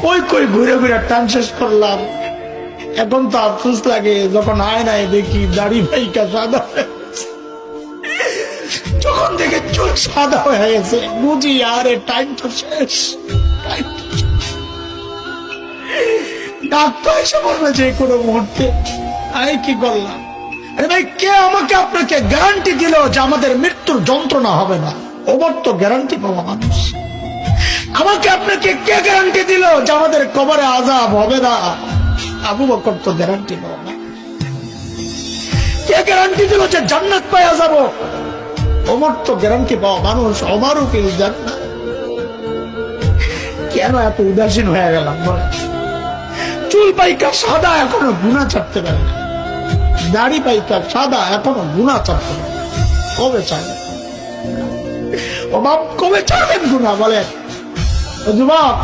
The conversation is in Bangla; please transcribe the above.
কই কই ঘুরে ঘুরে টান শেষ করলাম। এখন তো আফসোস লাগে যখন আয়নায় দেখি দাড়ি ভাইকা সাদা হয়ে গেছে। যখন দেখে চুল সাদা হয়ে গেছে বুঝি আরে টাইম তো শেষ। ডাক্তার এসে বলবে যে কোনো মুহূর্তে। আমি কি করলাম? আরে ভাই, কে আমাকে আপনাকে গ্যারান্টি দিল যে আমাদের মৃত্যুর যন্ত্রণা হবে না? ওবার তো গ্যারান্টি পাওয়া মানুষ। আমাকে আপনাকে কে গ্যারান্টি দিল যে আমাদের কবরে আযাব হবে না? আবু বকর তো গ্যারান্টি পাওয়া না। কে গ্যারান্টি দিল যে জান্নাত পাওয়া যাব? ওমর তো গ্যারান্টি পাওয়া মানুষ। ওমরও কি জান্নাত? কেন এত উদাসীন হয়ে গেলাম বলে? চুল পাইকা সাদা এখনো গুনাহ ছাড়তে পারে না, দাড়ি পাইকা সাদা এখনো গুনাহ ছাড়তে পারে। কবে ছাড়বেন? ও বাপ, কবে ছাড়বেন গুনাহ বলেন? ও যুবক,